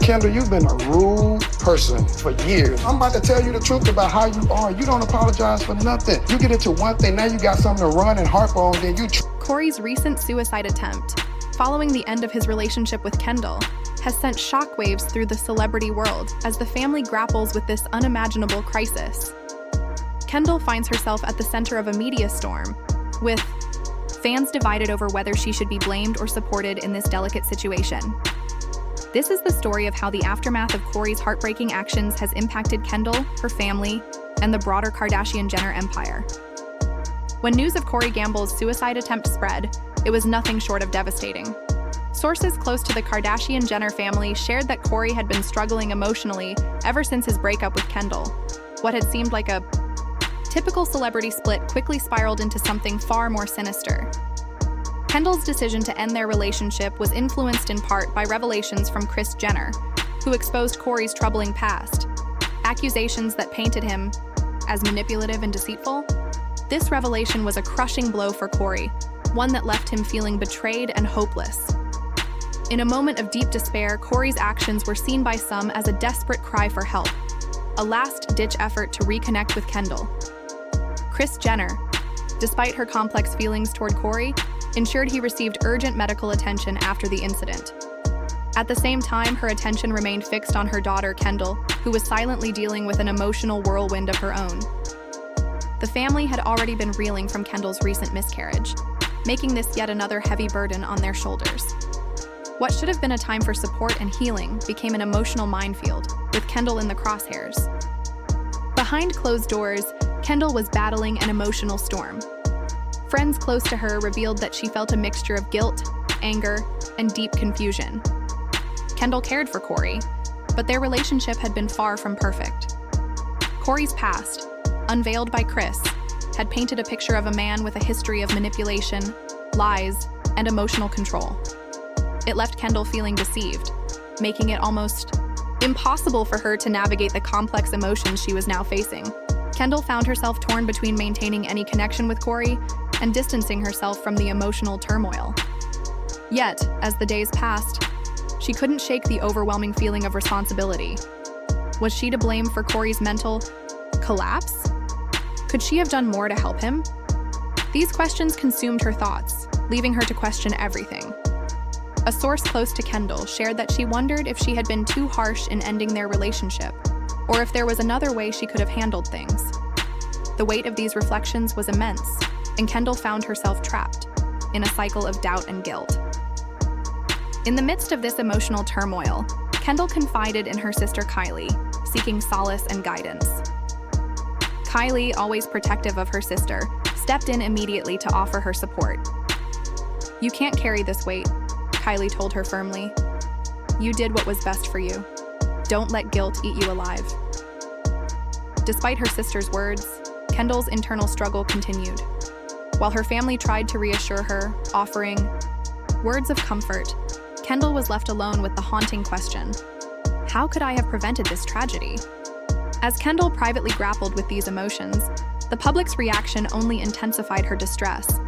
Kendall, you've been a rude person for years. I'm about to tell you the truth about how you are. You don't apologize for nothing. You get into one thing, now you got something to run and harp on, then you... Corey's recent suicide attempt, following the end of his relationship with Kendall, has sent shockwaves through the celebrity world as the family grapples with this unimaginable crisis. Kendall finds herself at the center of a media storm, with fans divided over whether she should be blamed or supported in this delicate situation. This is the story of how the aftermath of Corey's heartbreaking actions has impacted Kendall, her family, and the broader Kardashian Jenner empire. When news of Corey Gamble's suicide attempt spread, it was nothing short of devastating. Sources close to the Kardashian Jenner family shared that Corey had been struggling emotionally ever since his breakup with Kendall. What had seemed like a typical celebrity split quickly spiraled into something far more sinister. Kendall's decision to end their relationship was influenced in part by revelations from Kris Jenner, who exposed Corey's troubling past. Accusations that painted him as manipulative and deceitful. This revelation was a crushing blow for Corey, one that left him feeling betrayed and hopeless. In a moment of deep despair, Corey's actions were seen by some as a desperate cry for help, a last-ditch effort to reconnect with Kendall. Kris Jenner, despite her complex feelings toward Corey, ensured he received urgent medical attention after the incident. At the same time, her attention remained fixed on her daughter, Kendall, who was silently dealing with an emotional whirlwind of her own. The family had already been reeling from Kendall's recent miscarriage, making this yet another heavy burden on their shoulders. What should have been a time for support and healing became an emotional minefield, with Kendall in the crosshairs. Behind closed doors, Kendall was battling an emotional storm. Friends close to her revealed that she felt a mixture of guilt, anger, and deep confusion. Kendall cared for Corey, but their relationship had been far from perfect. Corey's past, unveiled by Kris, had painted a picture of a man with a history of manipulation, lies, and emotional control. It left Kendall feeling deceived, making it almost impossible for her to navigate the complex emotions she was now facing. Kendall found herself torn between maintaining any connection with Corey and distancing herself from the emotional turmoil. Yet, as the days passed, she couldn't shake the overwhelming feeling of responsibility. Was she to blame for Corey's mental collapse? Could she have done more to help him? These questions consumed her thoughts, leaving her to question everything. A source close to Kendall shared that she wondered if she had been too harsh in ending their relationship, or if there was another way she could have handled things. The weight of these reflections was immense, and Kendall found herself trapped in a cycle of doubt and guilt. In the midst of this emotional turmoil, Kendall confided in her sister Kylie, seeking solace and guidance. Kylie, always protective of her sister, stepped in immediately to offer her support. "You can't carry this weight," Kylie told her firmly. "You did what was best for you. Don't let guilt eat you alive." Despite her sister's words, Kendall's internal struggle continued. While her family tried to reassure her, offering words of comfort, Kendall was left alone with the haunting question, how could I have prevented this tragedy? As Kendall privately grappled with these emotions, the public's reaction only intensified her distress.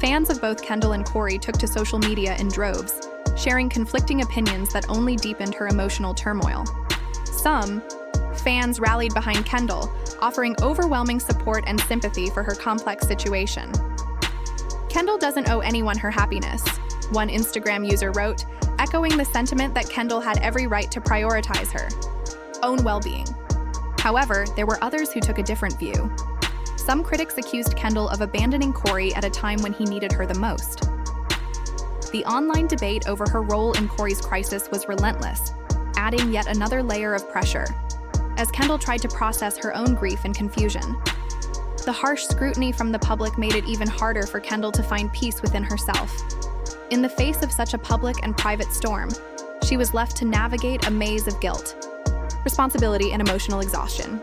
Fans of both Kendall and Corey took to social media in droves, sharing conflicting opinions that only deepened her emotional turmoil. Some fans rallied behind Kendall, offering overwhelming support and sympathy for her complex situation. "Kendall doesn't owe anyone her happiness," one Instagram user wrote, echoing the sentiment that Kendall had every right to prioritize her own well-being. However, there were others who took a different view. Some critics accused Kendall of abandoning Corey at a time when he needed her the most. The online debate over her role in Corey's crisis was relentless, adding yet another layer of pressure, as Kendall tried to process her own grief and confusion. The harsh scrutiny from the public made it even harder for Kendall to find peace within herself. In the face of such a public and private storm, she was left to navigate a maze of guilt, responsibility, and emotional exhaustion.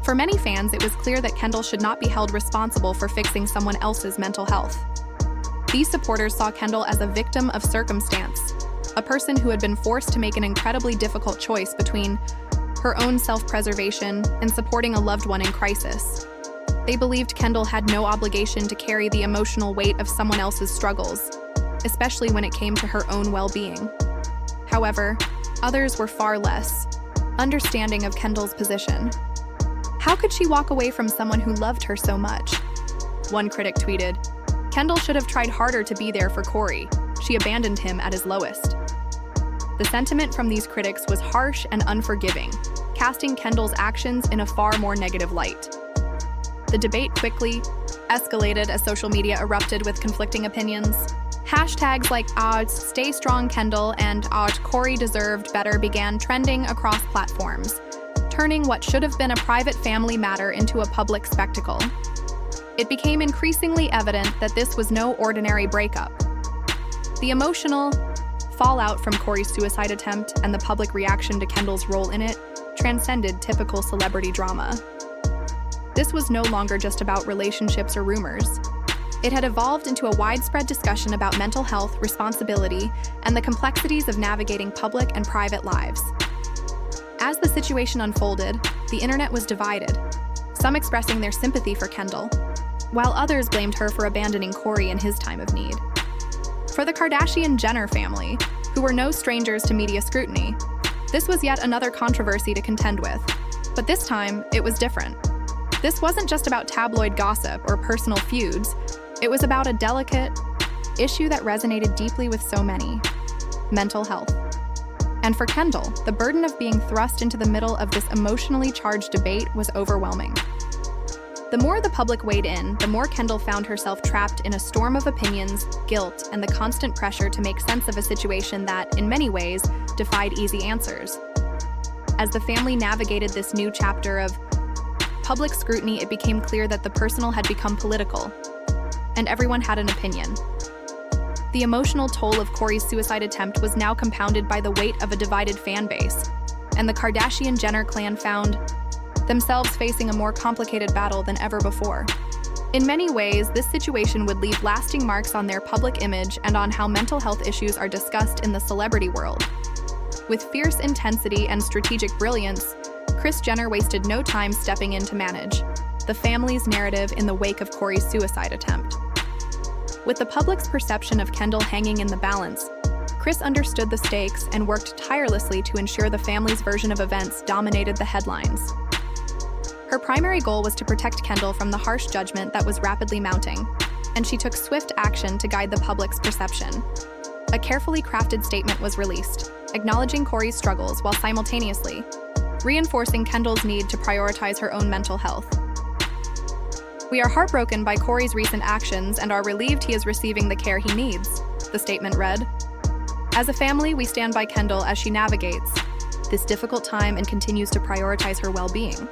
For many fans, it was clear that Kendall should not be held responsible for fixing someone else's mental health. These supporters saw Kendall as a victim of circumstance, a person who had been forced to make an incredibly difficult choice between her own self-preservation and supporting a loved one in crisis. They believed Kendall had no obligation to carry the emotional weight of someone else's struggles, especially when it came to her own well-being. However, Others were far less understanding of Kendall's position. How could she walk away from someone who loved her so much? One critic tweeted, "Kendall should have tried harder to be there for Corey. She abandoned him at his lowest." The sentiment from these critics was harsh and unforgiving, casting Kendall's actions in a far more negative light. The debate quickly escalated as social media erupted with conflicting opinions. Hashtags like "Stay strong Kendall" and "Corey deserved better" began trending across platforms, turning what should have been a private family matter into a public spectacle. It became increasingly evident that this was no ordinary breakup. The emotional fallout from Corey's suicide attempt and the public reaction to Kendall's role in it transcended typical celebrity drama. This was no longer just about relationships or rumors. It had evolved into a widespread discussion about mental health, responsibility, and the complexities of navigating public and private lives. As the situation unfolded, the internet was divided, some expressing their sympathy for Kendall, while others blamed her for abandoning Corey in his time of need. For the Kardashian-Jenner family, who were no strangers to media scrutiny, this was yet another controversy to contend with. But this time, it was different. This wasn't just about tabloid gossip or personal feuds. It was about a delicate issue that resonated deeply with so many: mental health. And for Kendall, the burden of being thrust into the middle of this emotionally charged debate was overwhelming. The more the public weighed in, the more Kendall found herself trapped in a storm of opinions, guilt, and the constant pressure to make sense of a situation that, in many ways, defied easy answers. As the family navigated this new chapter of public scrutiny, it became clear that the personal had become political, and everyone had an opinion. The emotional toll of Corey's suicide attempt was now compounded by the weight of a divided fan base, and the Kardashian-Jenner clan found themselves facing a more complicated battle than ever before. In many ways, this situation would leave lasting marks on their public image and on how mental health issues are discussed in the celebrity world. With fierce intensity and strategic brilliance, Kris Jenner wasted no time stepping in to manage the family's narrative in the wake of Corey's suicide attempt. With the public's perception of Kendall hanging in the balance, Kris understood the stakes and worked tirelessly to ensure the family's version of events dominated the headlines. Her primary goal was to protect Kendall from the harsh judgment that was rapidly mounting, and she took swift action to guide the public's perception. A carefully crafted statement was released, acknowledging Corey's struggles while simultaneously reinforcing Kendall's need to prioritize her own mental health. "We are heartbroken by Corey's recent actions and are relieved he is receiving the care he needs," the statement read. "As a family, we stand by Kendall as she navigates this difficult time and continues to prioritize her well-being."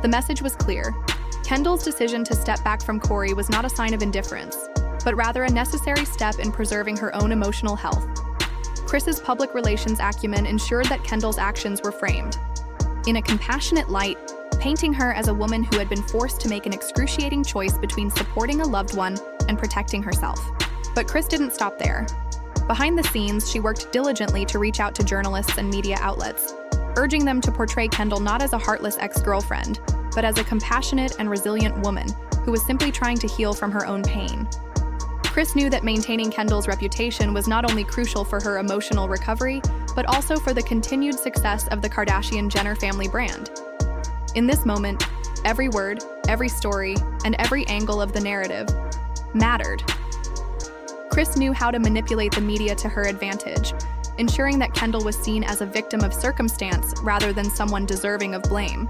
The message was clear. Kendall's decision to step back from Corey was not a sign of indifference, but rather a necessary step in preserving her own emotional health. Kris's public relations acumen ensured that Kendall's actions were framed in a compassionate light, painting her as a woman who had been forced to make an excruciating choice between supporting a loved one and protecting herself. But Kris didn't stop there. Behind the scenes, she worked diligently to reach out to journalists and media outlets, urging them to portray Kendall not as a heartless ex-girlfriend, but as a compassionate and resilient woman who was simply trying to heal from her own pain. Kris knew that maintaining Kendall's reputation was not only crucial for her emotional recovery, but also for the continued success of the Kardashian-Jenner family brand. In this moment, every word, every story, and every angle of the narrative mattered. Kris knew how to manipulate the media to her advantage, ensuring that Kendall was seen as a victim of circumstance rather than someone deserving of blame.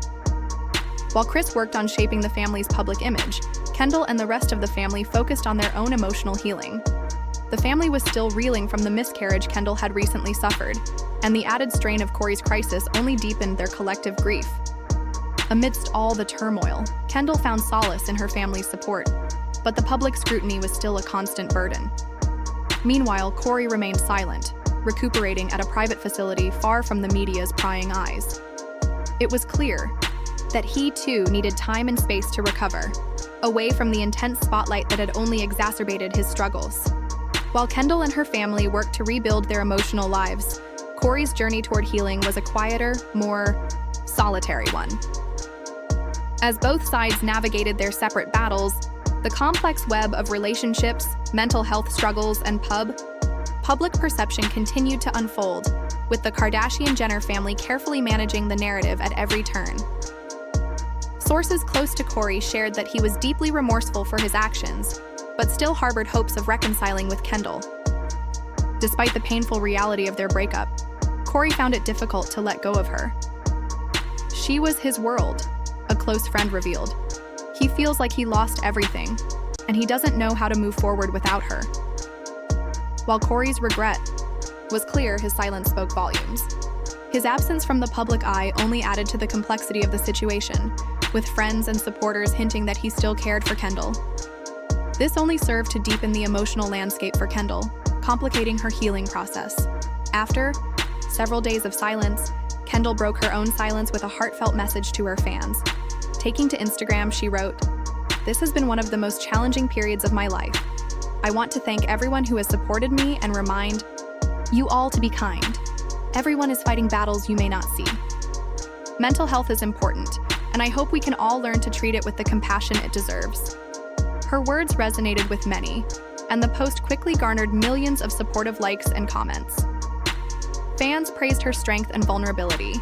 While Kris worked on shaping the family's public image, Kendall and the rest of the family focused on their own emotional healing. The family was still reeling from the miscarriage Kendall had recently suffered, and the added strain of Corey's crisis only deepened their collective grief. Amidst all the turmoil, Kendall found solace in her family's support, but the public scrutiny was still a constant burden. Meanwhile, Corey remained silent, recuperating at a private facility far from the media's prying eyes. It was clear that he too needed time and space to recover, away from the intense spotlight that had only exacerbated his struggles. While Kendall and her family worked to rebuild their emotional lives, Corey's journey toward healing was a quieter, more solitary one. As both sides navigated their separate battles, the complex web of relationships, mental health struggles, and public perception continued to unfold, with the Kardashian-Jenner family carefully managing the narrative at every turn. Sources close to Corey shared that he was deeply remorseful for his actions, but still harbored hopes of reconciling with Kendall. Despite the painful reality of their breakup, Corey found it difficult to let go of her. She was his world, a close friend revealed. He feels like he lost everything, and he doesn't know how to move forward without her. While Corey's regret was clear, his silence spoke volumes. His absence from the public eye only added to the complexity of the situation, with friends and supporters hinting that he still cared for Kendall. This only served to deepen the emotional landscape for Kendall, complicating her healing process. After several days of silence, Kendall broke her own silence with a heartfelt message to her fans. Taking to Instagram, she wrote, "This has been one of the most challenging periods of my life. I want to thank everyone who has supported me and remind you all to be kind. Everyone is fighting battles you may not see. Mental health is important, and I hope we can all learn to treat it with the compassion it deserves." Her words resonated with many, and the post quickly garnered millions of supportive likes and comments. Fans praised her strength and vulnerability,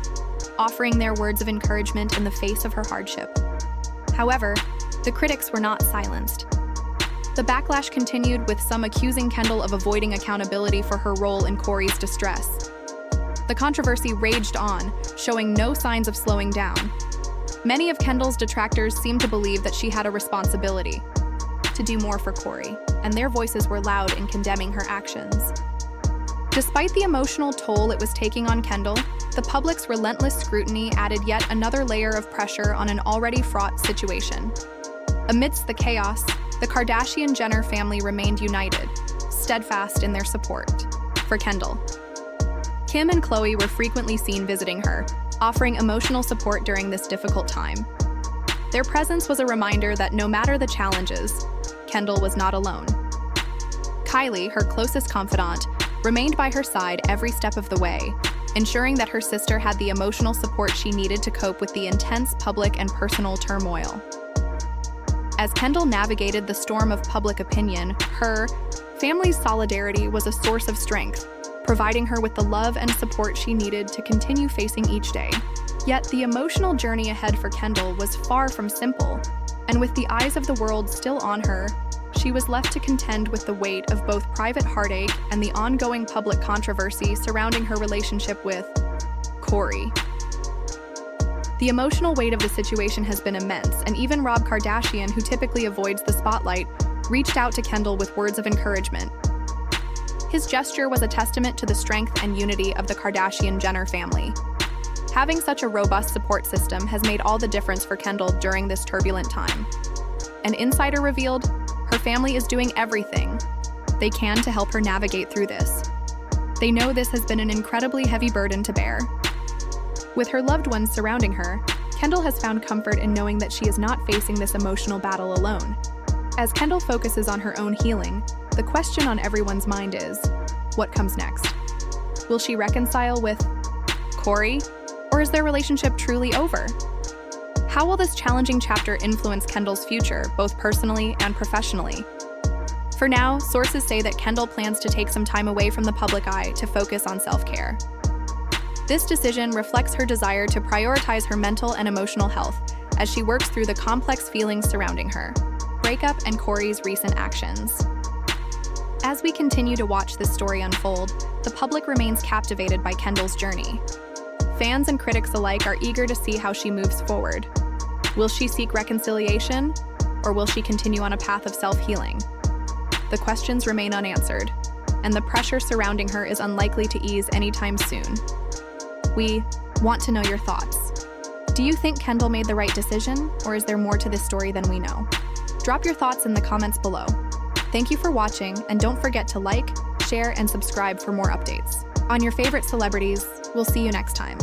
offering their words of encouragement in the face of her hardship. However, the critics were not silenced. The backlash continued, with some accusing Kendall of avoiding accountability for her role in Corey's distress. The controversy raged on, showing no signs of slowing down. Many of Kendall's detractors seemed to believe that she had a responsibility to do more for Corey, and their voices were loud in condemning her actions. Despite the emotional toll it was taking on Kendall, the public's relentless scrutiny added yet another layer of pressure on an already fraught situation. Amidst the chaos, the Kardashian-Jenner family remained united, steadfast in their support for Kendall. Kim and Khloe were frequently seen visiting her, offering emotional support during this difficult time. Their presence was a reminder that no matter the challenges, Kendall was not alone. Kylie, her closest confidant, remained by her side every step of the way, ensuring that her sister had the emotional support she needed to cope with the intense public and personal turmoil. As Kendall navigated the storm of public opinion, her family's solidarity was a source of strength, providing her with the love and support she needed to continue facing each day. Yet the emotional journey ahead for Kendall was far from simple, and with the eyes of the world still on her, she was left to contend with the weight of both private heartache and the ongoing public controversy surrounding her relationship with Corey. The emotional weight of the situation has been immense, and even Rob Kardashian, who typically avoids the spotlight, reached out to Kendall with words of encouragement. His gesture was a testament to the strength and unity of the Kardashian-Jenner family. Having such a robust support system has made all the difference for Kendall during this turbulent time. An insider revealed her family is doing everything they can to help her navigate through this. They know this has been an incredibly heavy burden to bear. With her loved ones surrounding her, Kendall has found comfort in knowing that she is not facing this emotional battle alone. As Kendall focuses on her own healing, the question on everyone's mind is, what comes next? Will she reconcile with Corey, or is their relationship truly over? How will this challenging chapter influence Kendall's future, both personally and professionally? For now, sources say that Kendall plans to take some time away from the public eye to focus on self-care. This decision reflects her desire to prioritize her mental and emotional health as she works through the complex feelings surrounding her breakup and Corey's recent actions. As we continue to watch this story unfold, the public remains captivated by Kendall's journey. Fans and critics alike are eager to see how she moves forward. Will she seek reconciliation, or will she continue on a path of self-healing? The questions remain unanswered, and the pressure surrounding her is unlikely to ease anytime soon. We want to know your thoughts. Do you think Kendall made the right decision, or is there more to this story than we know? Drop your thoughts in the comments below. Thank you for watching, and don't forget to like, share, and subscribe for more updates on your favorite celebrities. We'll see you next time.